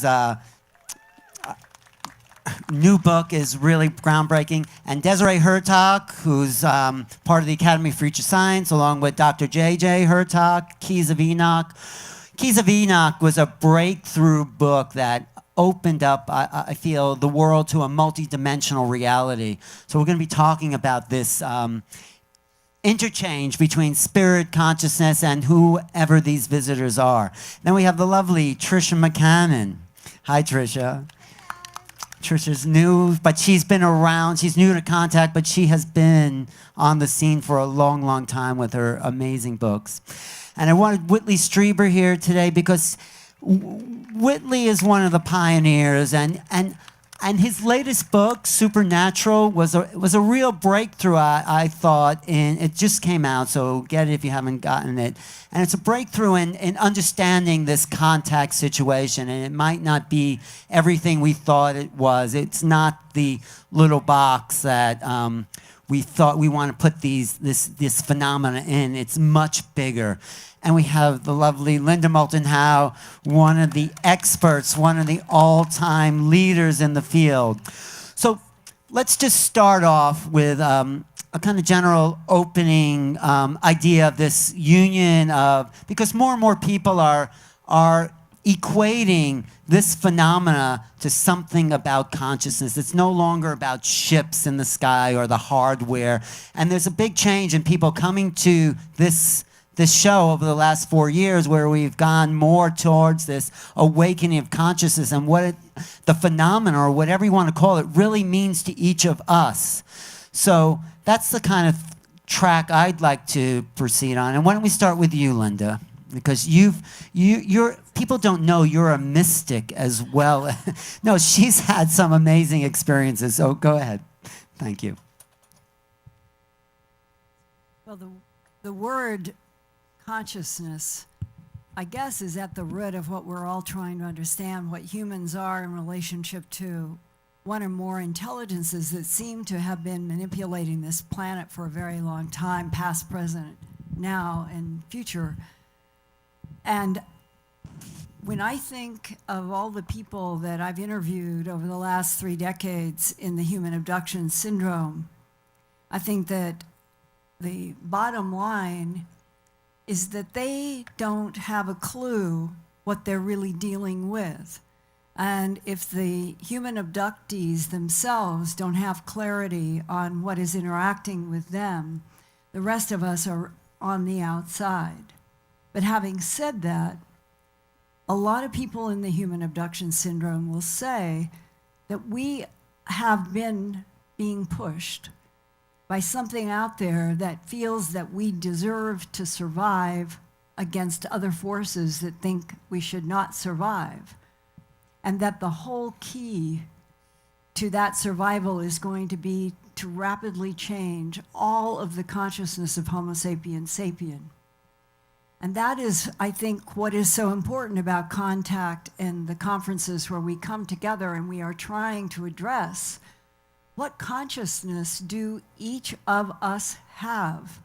whose new book is really groundbreaking, and Desiree Hurtak, who's part of the Academy for Future Science, along with Dr. J.J. Hurtak, Keys of Enoch. Keys of Enoch was a breakthrough book that opened up, I feel, the world to a multidimensional reality. So we're going to be talking about this interchange between spirit, consciousness, and whoever these visitors are. Then we have the lovely Tricia McCammon. Hi, Tricia. Tricia's new, but she's been around. She's new to Contact, but she has been on the scene for a long, long time with her amazing books. And I wanted Whitley Strieber here today because Whitley is one of the pioneers, and his latest book, Supernatural, was a real breakthrough, I thought. It just came out, so get it if you haven't gotten it. And it's a breakthrough in understanding this contact situation, and it might not be everything we thought it was. It's not the little box that we thought we want to put this phenomena in. It's much bigger. And we have the lovely Linda Moulton Howe, one of the experts, one of the all-time leaders in the field. So let's just start off with a kind of general opening idea of this union of, because more and more people are equating this phenomena to something about consciousness. It's no longer about ships in the sky or the hardware. And there's a big change in people coming to this show over the last 4 years, where we've gone more towards this awakening of consciousness and what the phenomena, or whatever you want to call it, really means to each of us. So that's the kind of track I'd like to proceed on. And why don't we start with you, Linda? Because you're people don't know you're a mystic as well. No, she's had some amazing experiences. So go ahead. Thank you. Well, the word consciousness, I guess, is at the root of what we're all trying to understand, what humans are in relationship to one or more intelligences that seem to have been manipulating this planet for a very long time, past, present, now, and future. And when I think of all the people that I've interviewed over the last 3 decades in the human abduction syndrome, I think that the bottom line is that they don't have a clue what they're really dealing with. And if the human abductees themselves don't have clarity on what is interacting with them, the rest of us are on the outside. But having said that, a lot of people in the human abduction syndrome will say that we have been being pushed by something out there that feels that we deserve to survive against other forces that think we should not survive. And that the whole key to that survival is going to be to rapidly change all of the consciousness of Homo sapiens sapien. And that is, I think, what is so important about Contact and the conferences where we come together and we are trying to address what consciousness do each of us have?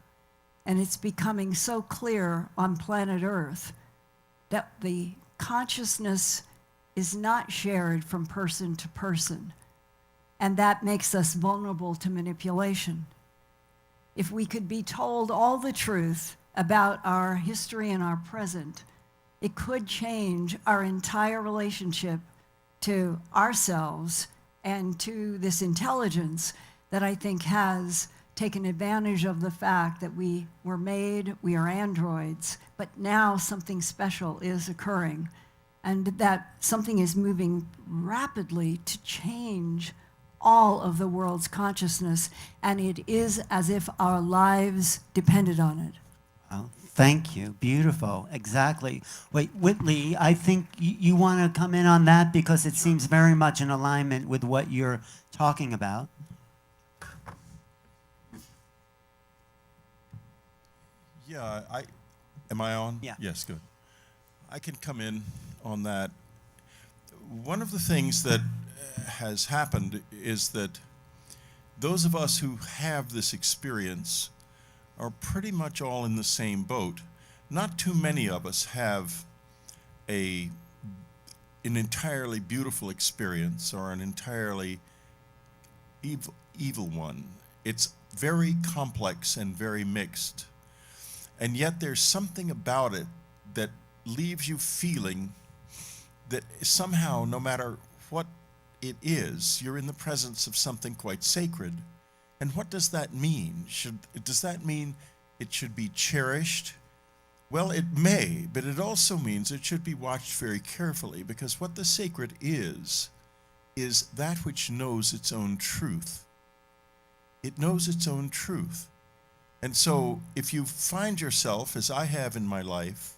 And it's becoming so clear on planet Earth that the consciousness is not shared from person to person. And that makes us vulnerable to manipulation. If we could be told all the truth about our history and our present, it could change our entire relationship to ourselves and to this intelligence that I think has taken advantage of the fact that we were made, we are androids, but now something special is occurring, and that something is moving rapidly to change all of the world's consciousness, and it is as if our lives depended on it. Well, thank you. Beautiful. Exactly. Wait, Whitley, I think you want to come in on that because it seems very much in alignment with what you're talking about. Yeah, am I on? Yeah. Yes, good. I can come in on that. One of the things that has happened is that those of us who have this experience are pretty much all in the same boat. Not too many of us have a an entirely beautiful experience or an entirely evil one. It's very complex and very mixed. And yet there's something about it that leaves you feeling that somehow, no matter what it is, you're in the presence of something quite sacred. And what does that mean? Does that mean it should be cherished? Well, it may, but it also means it should be watched very carefully, because what the sacred is that which knows its own truth. It knows its own truth. And so if you find yourself, as I have in my life,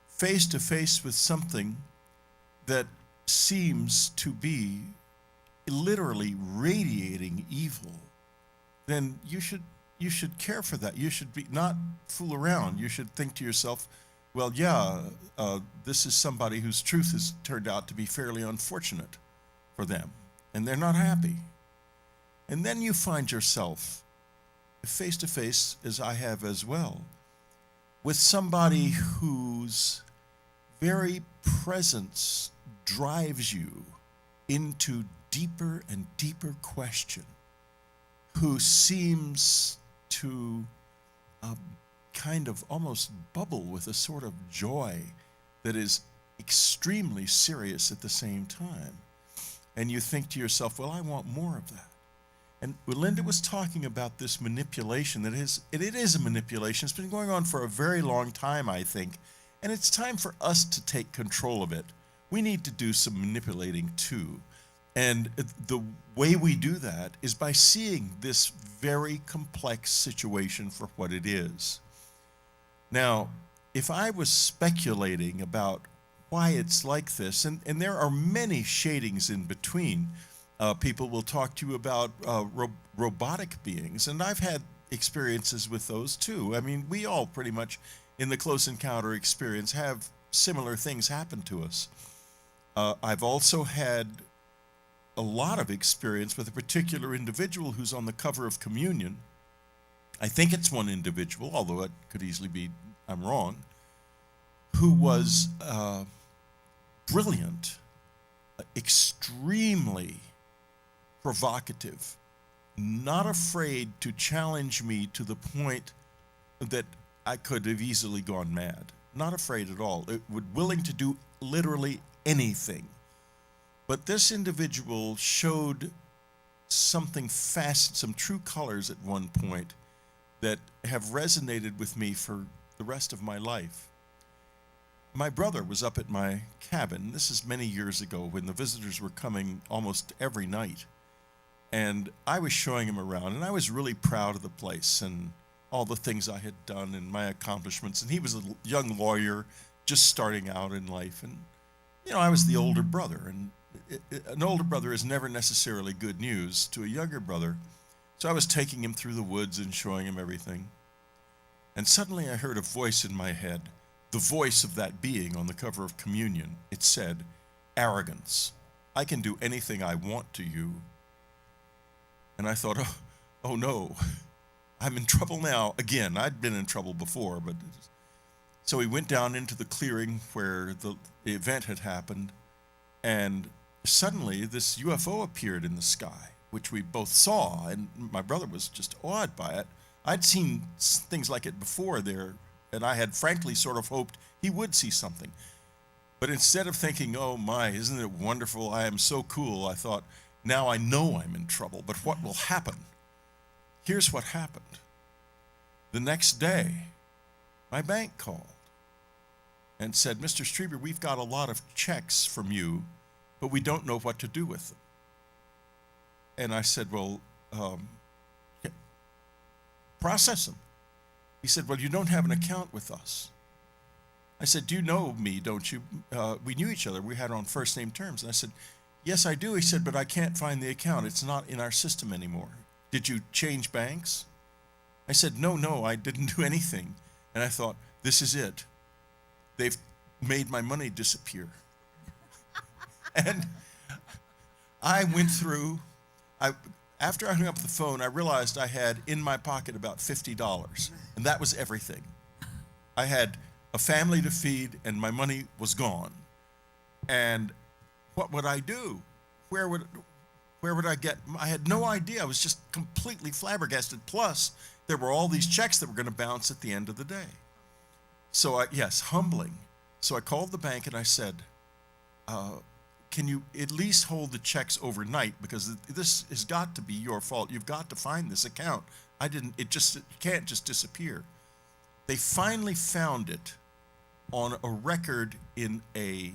face to face with something that seems to be literally radiating evil, then you should care for that. You should not fool around. You should think to yourself, well, yeah, this is somebody whose truth has turned out to be fairly unfortunate for them, and they're not happy. And then you find yourself face to face, as I have as well, with somebody whose very presence drives you into deeper and deeper question, who seems to kind of almost bubble with a sort of joy that is extremely serious at the same time. And you think to yourself, well, I want more of that. And Linda was talking about this manipulation, that it is a manipulation. It's been going on for a very long time, I think. And it's time for us to take control of it. We need to do some manipulating too. And the way we do that is by seeing this very complex situation for what it is. Now, if I was speculating about why it's like this, and there are many shadings in between. People will talk to you about robotic beings, and I've had experiences with those too. I mean, we all pretty much in the close encounter experience have similar things happen to us. I've also had a lot of experience with a particular individual who's on the cover of Communion. I think it's one individual, although it could easily be I'm wrong, who was brilliant, extremely provocative, not afraid to challenge me to the point that I could have easily gone mad. Not afraid at all. Willing to do literally anything. But this individual showed something some true colors at one point that have resonated with me for the rest of my life. My brother was up at my cabin. This is many years ago when the visitors were coming almost every night. And I was showing him around, and I was really proud of the place and all the things I had done and my accomplishments. And he was a young lawyer just starting out in life. And, you know, I was the older brother, and an older brother is never necessarily good news to a younger brother. So I was taking him through the woods and showing him everything. And suddenly I heard a voice in my head, the voice of that being on the cover of Communion. It said, "Arrogance. I can do anything I want to you." And I thought, oh no, I'm in trouble now. Again, I'd been in trouble before, but so we went down into the clearing where the event had happened, and suddenly this UFO appeared in the sky, which we both saw, and my brother was just awed by it. I'd seen things like it before there, and I had frankly sort of hoped he would see something. But instead of thinking, oh my, isn't it wonderful, I am so cool, I thought, now I know I'm in trouble, but what will happen? Here's what happened. The next day, my bank called and said, "Mr. Strieber, we've got a lot of checks from you, but we don't know what to do with them." And I said, well, process them. He said, well, you don't have an account with us. I said, do you know me, don't you? We knew each other. We had on first name terms. And I said, yes, I do. He said, but I can't find the account. It's not in our system anymore. Did you change banks? I said, no, I didn't do anything. And I thought, this is it. They've made my money disappear. And I went through, after I hung up the phone, I realized I had in my pocket about $50, and that was everything. I had a family to feed, and my money was gone. And what would I do? Where would I get? I had no idea. I was just completely flabbergasted. Plus, there were all these checks that were going to bounce at the end of the day. So yes, humbling. So I called the bank and I said, can you at least hold the checks overnight, because this has got to be your fault. You've got to find this account. It can't just disappear. They finally found it on a record in a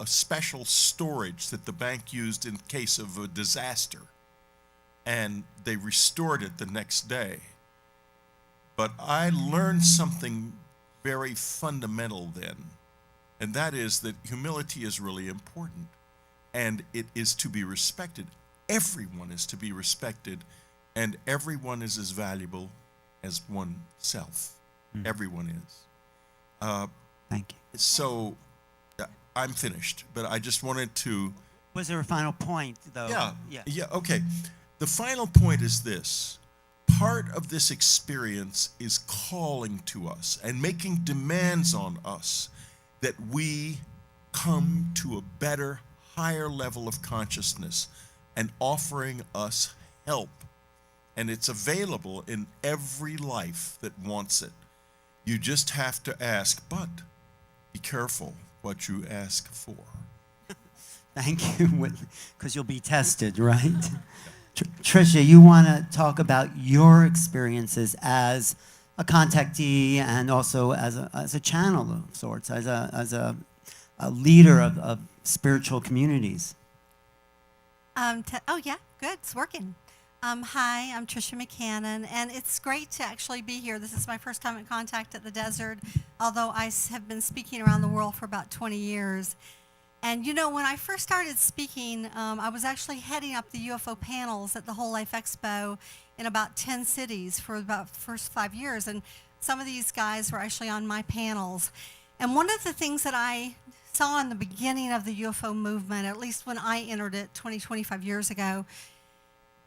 special storage that the bank used in case of a disaster. And they restored it the next day. But I learned something very fundamental then, and that is that humility is really important, and it is to be respected. Everyone is to be respected, and everyone is as valuable as oneself. Everyone is. Thank you. So I'm finished, but I just wanted to. Was there a final point, though? Yeah, okay. The final point is this. Part of this experience is calling to us and making demands on us that we come to a better, higher level of consciousness, and offering us help. And it's available in every life that wants it. You just have to ask, but be careful what you ask for. Thank you, because you'll be tested, right? Tricia, you want to talk about your experiences as a contactee and also as a channel of sorts, as a leader of spiritual communities. Oh yeah, good, it's working. Hi, I'm Tricia McCannon, and it's great to actually be here. This is my first time at Contact at the Desert, although I have been speaking around the world for about 20 years. And you know, when I first started speaking, I was actually heading up the UFO panels at the Whole Life Expo in about 10 cities for about the first 5 years. And some of these guys were actually on my panels. And one of the things that I saw in the beginning of the UFO movement, at least when I entered it 25 years ago,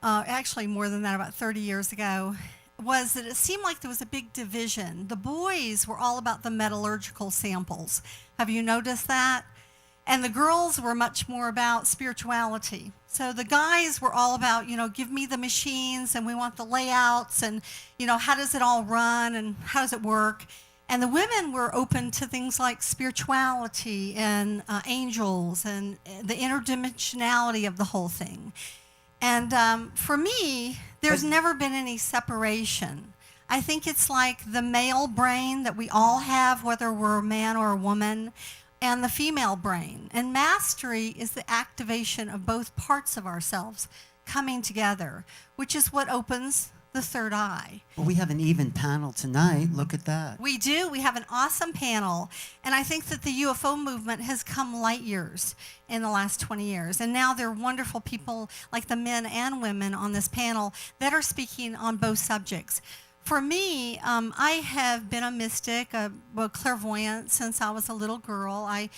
actually more than that, about 30 years ago, was that it seemed like there was a big division. The boys were all about the metallurgical samples. Have you noticed that? And the girls were much more about spirituality. So the guys were all about, you know, give me the machines, and we want the layouts, and, you know, how does it all run and how does it work? And the women were open to things like spirituality and angels and the interdimensionality of the whole thing. And for me, there's never been any separation. I think it's like the male brain that we all have, whether we're a man or a woman, and the female brain. And mastery is the activation of both parts of ourselves coming together, which is what opens the third eye. Well, we have an even panel tonight. Look at that. We do. We have an awesome panel. And I think that the UFO movement has come light years in the last 20 years. And now there are wonderful people like the men and women on this panel that are speaking on both subjects. For me, I have been a mystic, clairvoyant since I was a little girl. I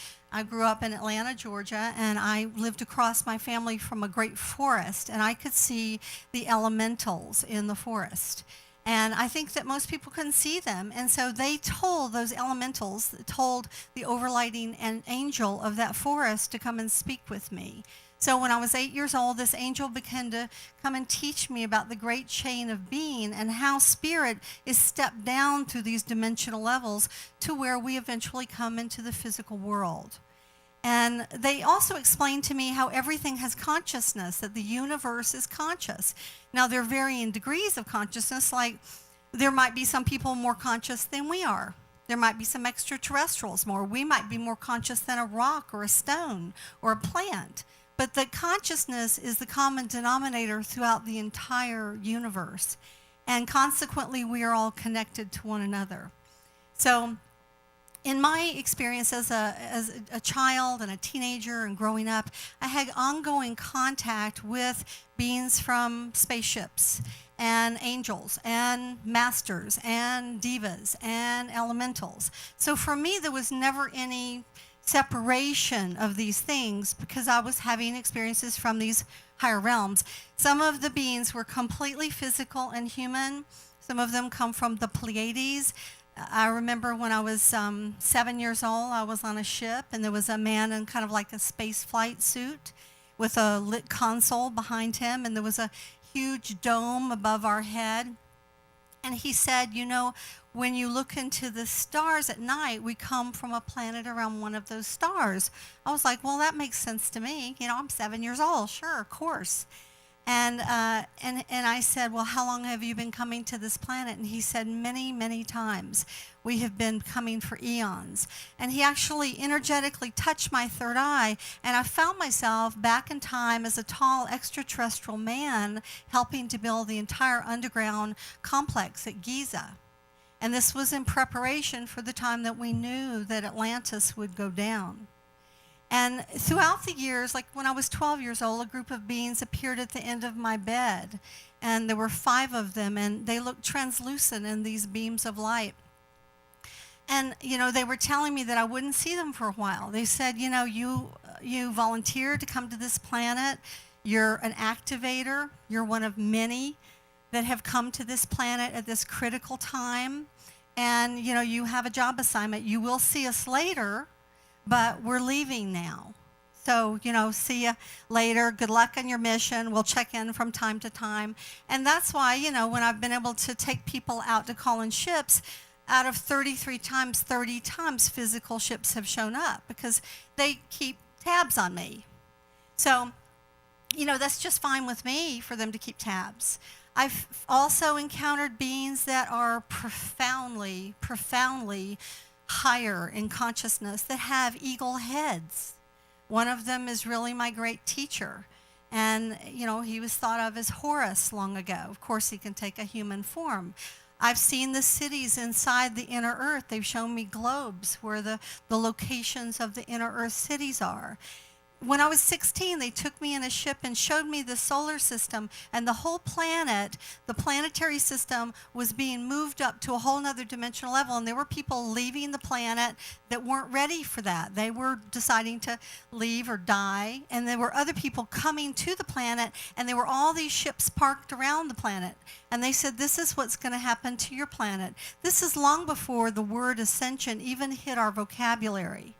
grew up in Atlanta, Georgia, and I lived across my family from a great forest, and I could see the elementals in the forest. And I think that most people couldn't see them, and so they told those elementals, told the overlighting and angel of that forest to come and speak with me. So when I was 8 years old, this angel began to come and teach me about the great chain of being and how spirit is stepped down through these dimensional levels to where we eventually come into the physical world. And they also explained to me how everything has consciousness, that the universe is conscious. Now, there are varying degrees of consciousness, like there might be some people more conscious than we are. There might be some extraterrestrials more. We might be more conscious than a rock or a stone or a plant. But the consciousness is the common denominator throughout the entire universe. And consequently, we are all connected to one another. So in my experience as a child and a teenager and growing up, I had ongoing contact with beings from spaceships and angels and masters and divas and elementals. So for me, there was never any separation of these things because I was having experiences from these higher realms. Some of the beings were completely physical and human. Some of them come from the Pleiades. I remember when I was 7 years old, I was on a ship, and there was a man in kind of like a space flight suit with a lit console behind him, and there was a huge dome above our head. And he said, you know, when you look into the stars at night, we come from a planet around one of those stars. I was like, well, that makes sense to me. You know, I'm 7 years old. Sure, of course. And I said, well, how long have you been coming to this planet? And he said, many, many times. We have been coming for eons. And he actually energetically touched my third eye, and I found myself back in time as a tall extraterrestrial man helping to build the entire underground complex at Giza. And this was in preparation for the time that we knew that Atlantis would go down. And throughout the years, like when I was 12 years old, a group of beings appeared at the end of my bed. And there were 5 of them, and they looked translucent in these beams of light. And, you know, they were telling me that I wouldn't see them for a while. They said, you know, you volunteered to come to this planet. You're an activator. You're one of many that have come to this planet at this critical time. And, you know, you have a job assignment. You will see us later, but we're leaving now. So, you know, see you later. Good luck on your mission. We'll check in from time to time. And that's why, you know, when I've been able to take people out to call in ships, out of 33 times, 30 times physical ships have shown up because they keep tabs on me. So, you know, that's just fine with me for them to keep tabs. I've also encountered beings that are profoundly, profoundly higher in consciousness that have eagle heads. One of them is really my great teacher. And, you know, he was thought of as Horus long ago. Of course, he can take a human form. I've seen the cities inside the inner earth. They've shown me globes where the locations of the inner earth cities are. When I was 16, they took me in a ship and showed me the solar system, and the whole planet, the planetary system, was being moved up to a whole nother dimensional level, and there were people leaving the planet that weren't ready for that. They were deciding to leave or die, and there were other people coming to the planet, and there were all these ships parked around the planet, and they said, this is what's going to happen to your planet. This is long before the word ascension even hit our vocabulary.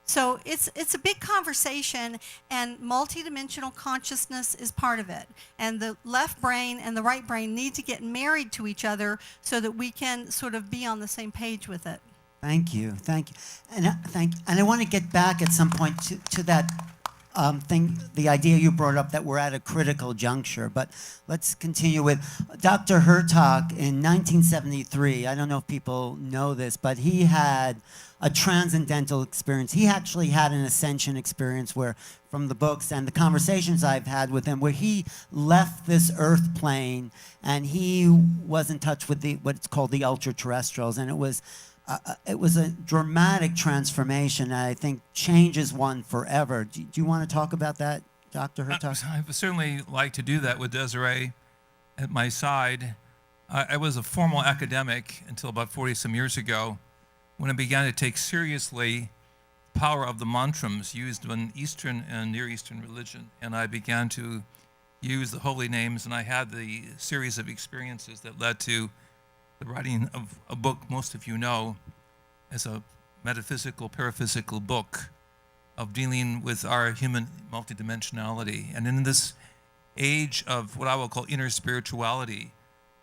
So it's a big conversation, and multidimensional consciousness is part of it. And the left brain and the right brain need to get married to each other so that we can sort of be on the same page with it. Thank you. And I want to get back at some point to that thing, the idea you brought up that we're at a critical juncture. But let's continue with Dr. Hertog in 1973. I don't know if people know this, but he had a transcendental experience. He actually had an ascension experience where, from the books and the conversations I've had with him, where he left this earth plane and he was in touch with what's called the ultra-terrestrials, and it was a dramatic transformation that I think changes one forever. Do you want to talk about that, Dr. Hertog? I would certainly like to do that with Desiree at my side. I was a formal academic until about 40-some years ago, when I began to take seriously the power of the mantrams used in Eastern and Near Eastern religion. And I began to use the holy names, and I had the series of experiences that led to the writing of a book most of you know as a metaphysical, paraphysical book of dealing with our human multidimensionality. And in this age of what I will call inner spirituality,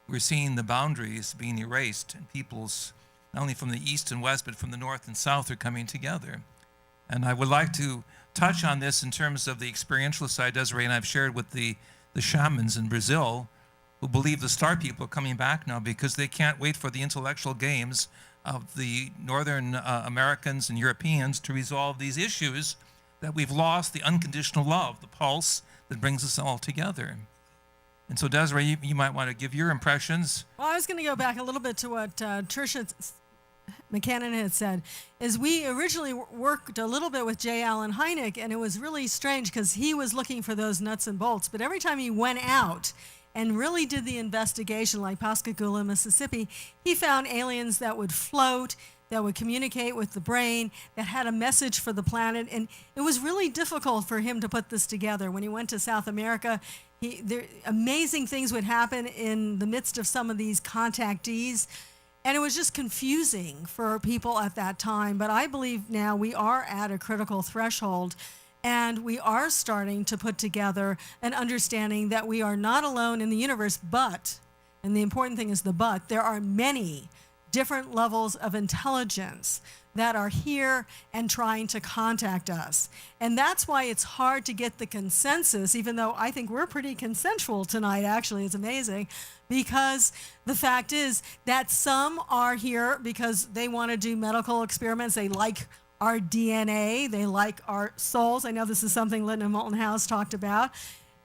we're seeing the boundaries being erased, and people's, not only from the east and west, but from the north and south, are coming together. And I would like to touch on this in terms of the experiential side. Desiree and I have shared with the shamans in Brazil, who believe the star people are coming back now because they can't wait for the intellectual games of the Northern Americans and Europeans to resolve these issues that we've lost, the unconditional love, the pulse that brings us all together. And so, Desiree, you might want to give your impressions. Well, I was going to go back a little bit to what Tricia McCannon had said, is we originally worked a little bit with J. Allen Hynek, and it was really strange because he was looking for those nuts and bolts. But every time he went out and really did the investigation, like Pascagoula, Mississippi, he found aliens that would float, that would communicate with the brain, that had a message for the planet. And it was really difficult for him to put this together. When he went to South America, amazing things would happen in the midst of some of these contactees. And it was just confusing for people at that time. But I believe now we are at a critical threshold, and we are starting to put together an understanding that we are not alone in the universe, but, and the important thing is the but, there are many different levels of intelligence that are here and trying to contact us. And that's why it's hard to get the consensus, even though I think we're pretty consensual tonight, actually. It's amazing. Because the fact is that some are here because they want to do medical experiments. They like our DNA. They like our souls. I know this is something Linda Moulton House talked about.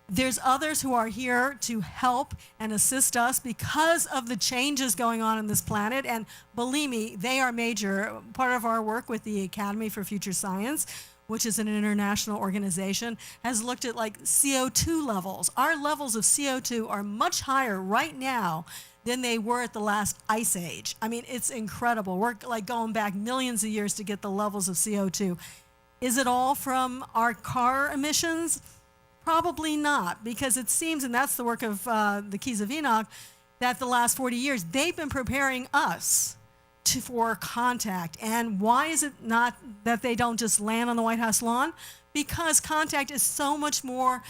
There's others who are here to help and assist us because of the changes going on this planet. And believe me, they are major. Part of our work with the Academy for Future Science, which is an international organization, has looked at like CO2 levels. Our levels of CO2 are much higher right now than they were at the last ice age. I mean, it's incredible. We're like going back millions of years to get the levels of CO2. Is it all from our car emissions? Probably not, because it seems, and that's the work of the Keys of Enoch, that the last 40 years, they've been preparing us for contact. And why is it not that they don't just land on the White House lawn? Because contact is so much more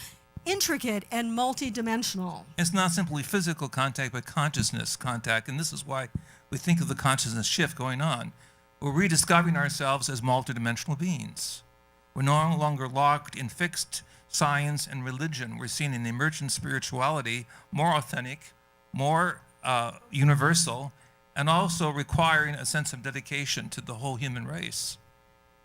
intricate and multidimensional. It's not simply physical contact, but consciousness contact. And this is why we think of the consciousness shift going on. We're rediscovering ourselves as multidimensional beings. We're no longer locked in fixed science and religion. We're seeing an emergent spirituality, more authentic, more universal, and also requiring a sense of dedication to the whole human race.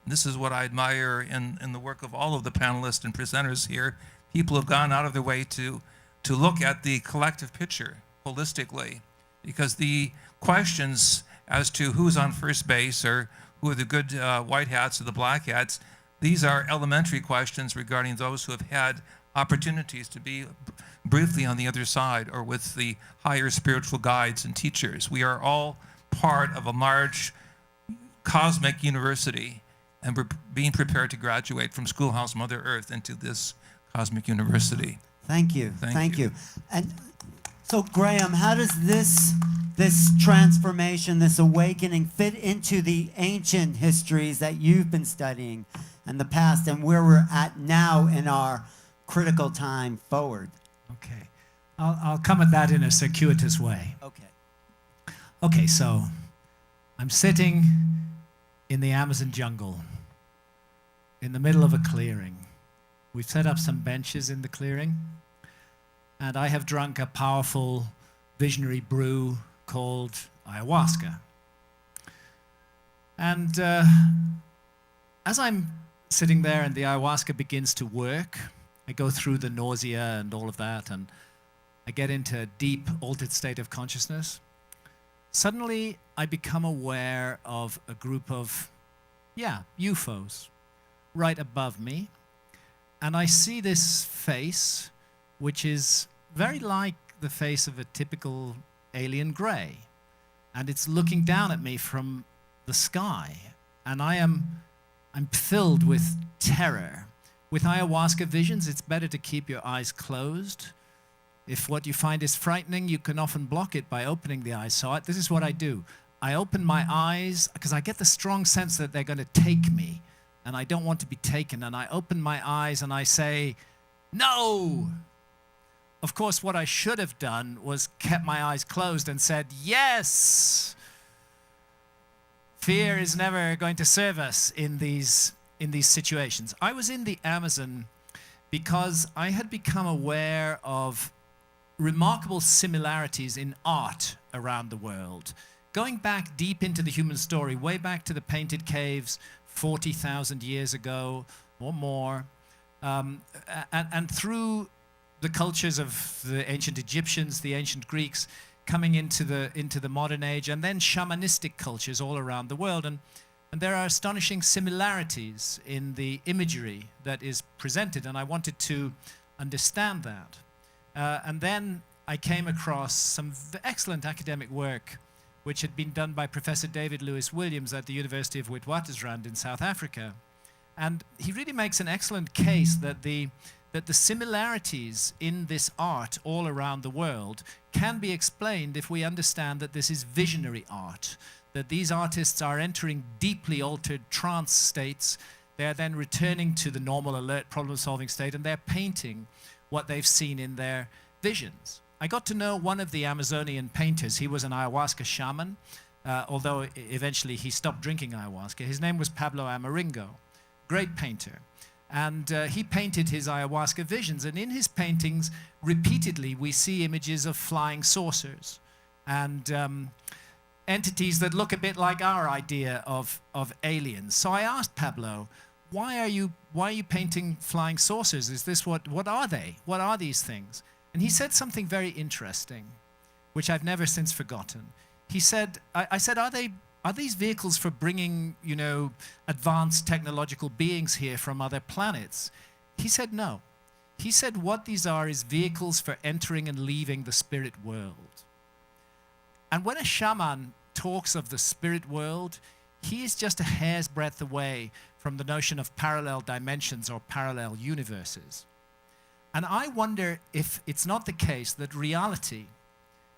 This is what I admire in the work of all of the panelists and presenters here. People have gone out of their way to look at the collective picture holistically, because the questions as to who's on first base or who are the good white hats or the black hats, these are elementary questions regarding those who have had opportunities to be briefly on the other side or with the higher spiritual guides and teachers. We are all part of a large cosmic university, and we're being prepared to graduate from Schoolhouse Mother Earth into this cosmic university. Thank you. Thank you. And so, Graham, how does this transformation, this awakening fit into the ancient histories that you've been studying and the past and where we're at now in our critical time forward? Okay. I'll come at that in a circuitous way. Okay. Okay, so I'm sitting in the Amazon jungle in the middle of a clearing. We've set up some benches in the clearing, and I have drunk a powerful visionary brew called ayahuasca. And as I'm sitting there and the ayahuasca begins to work, I go through the nausea and all of that, and I get into a deep, altered state of consciousness. Suddenly, I become aware of a group of, UFOs right above me. And I see this face, which is very like the face of a typical alien gray. And it's looking down at me from the sky. And I'm filled with terror. With ayahuasca visions, it's better to keep your eyes closed. If what you find is frightening, you can often block it by opening the eyes. So this is what I do. I open my eyes because I get the strong sense that they're going to take me, and I don't want to be taken. And I open my eyes and I say, no! Of course, what I should have done was kept my eyes closed and said, yes! Fear is never going to serve us in these situations. I was in the Amazon because I had become aware of remarkable similarities in art around the world. Going back deep into the human story, way back to the painted caves 40,000 years ago or more, and through the cultures of the ancient Egyptians, the ancient Greeks, coming into the modern age, and then shamanistic cultures all around the world. And there are astonishing similarities in the imagery that is presented, and I wanted to understand that. And then I came across some excellent academic work which had been done by Professor David Lewis Williams at the University of Witwatersrand in South Africa. And he really makes an excellent case that the that the similarities in this art all around the world can be explained if we understand that this is visionary art, that these artists are entering deeply altered trance states. They're then returning to the normal alert problem-solving state, and they're painting what they've seen in their visions. I got to know one of the Amazonian painters. He was an ayahuasca shaman, although eventually he stopped drinking ayahuasca. His name was Pablo Amaringo, great painter. And he painted his ayahuasca visions. And in his paintings, repeatedly, we see images of flying saucers and entities that look a bit like our idea of aliens. So I asked Pablo, why are you painting flying saucers? Is this what are they? What are these things? And he said something very interesting, which I've never since forgotten. He said, I said, are these vehicles for bringing, advanced technological beings here from other planets? He said, no. He said what these are is vehicles for entering and leaving the spirit world. And when a shaman talks of the spirit world, he is just a hair's breadth away from the notion of parallel dimensions or parallel universes. And I wonder if it's not the case that reality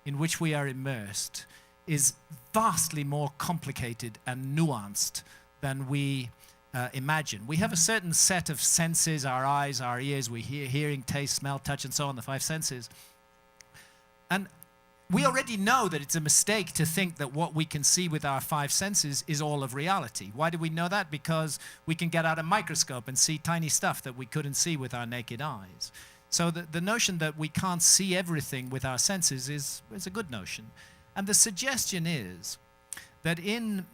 in which we are immersed is vastly more complicated and nuanced than we imagine. We have a certain set of senses, our eyes, our ears, we hear, hearing, taste, smell, touch, and so on, the five senses. And we already know that it's a mistake to think that what we can see with our five senses is all of reality. Why do we know that? Because we can get out a microscope and see tiny stuff that we couldn't see with our naked eyes. So the notion that we can't see everything with our senses is a good notion. And the suggestion is that in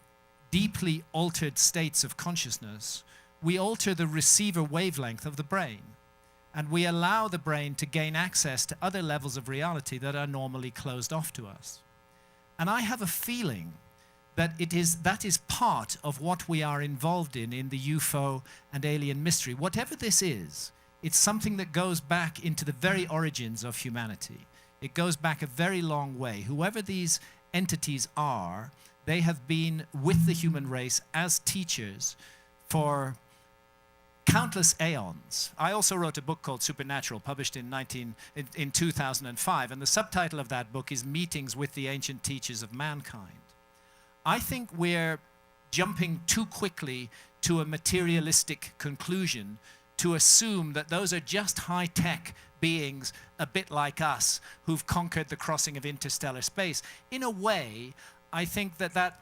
deeply altered states of consciousness, we alter the receiver wavelength of the brain. And we allow the brain to gain access to other levels of reality that are normally closed off to us. And I have a feeling that that is part of what we are involved in the UFO and alien mystery. Whatever this is, it's something that goes back into the very origins of humanity. It goes back a very long way. Whoever these entities are, they have been with the human race as teachers for countless aeons. I also wrote a book called Supernatural, published in 2005, and the subtitle of that book is Meetings with the Ancient Teachers of Mankind. I think we're jumping too quickly to a materialistic conclusion to assume that those are just high-tech beings a bit like us who've conquered the crossing of interstellar space. In a way, I think that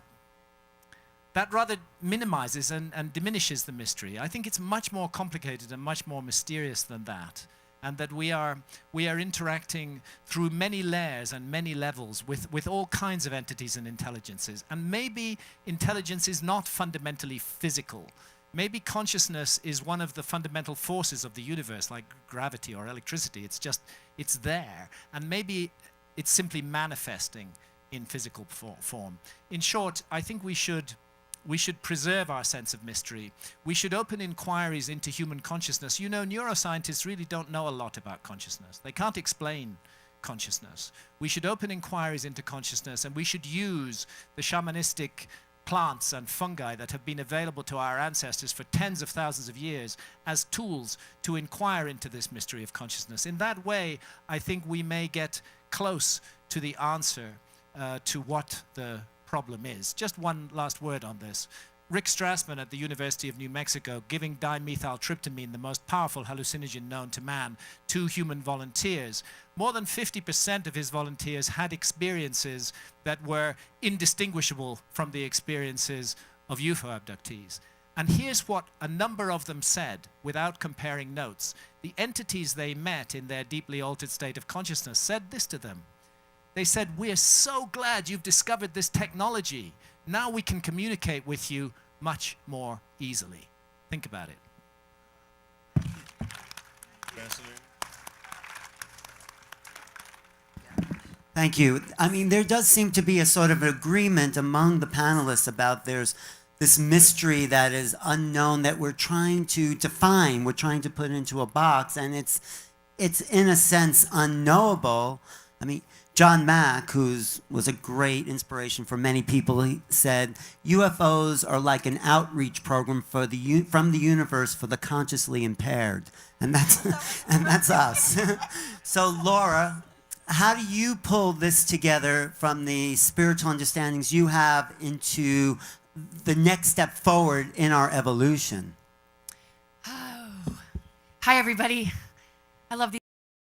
rather minimizes and diminishes the mystery. I think it's much more complicated and much more mysterious than that, and that we are interacting through many layers and many levels with all kinds of entities and intelligences. And maybe intelligence is not fundamentally physical. Maybe consciousness is one of the fundamental forces of the universe, like gravity or electricity. It's there. And maybe it's simply manifesting in physical form. In short, I think we should preserve our sense of mystery. We should open inquiries into human consciousness. Neuroscientists really don't know a lot about consciousness. They can't explain consciousness. We should open inquiries into consciousness, and we should use the shamanistic plants and fungi that have been available to our ancestors for tens of thousands of years as tools to inquire into this mystery of consciousness. In that way, I think we may get close to the answer to what the problem is. Just one last word on this. Rick Strassman at the University of New Mexico giving dimethyltryptamine, the most powerful hallucinogen known to man, to human volunteers. More than 50% of his volunteers had experiences that were indistinguishable from the experiences of UFO abductees. And here's what a number of them said without comparing notes. The entities they met in their deeply altered state of consciousness said this to them. They said, "We're so glad you've discovered this technology. Now we can communicate with you much more easily." Think about it. Thank you. I mean, there does seem to be a sort of agreement among the panelists about there's this mystery that is unknown that we're trying to define, we're trying to put into a box, and it's in a sense unknowable. I mean, John Mack, who was a great inspiration for many people, he said, UFOs are like an outreach program from the universe for the consciously impaired. And that's us. So Laura, how do you pull this together from the spiritual understandings you have into the next step forward in our evolution? Hi, everybody. I love these.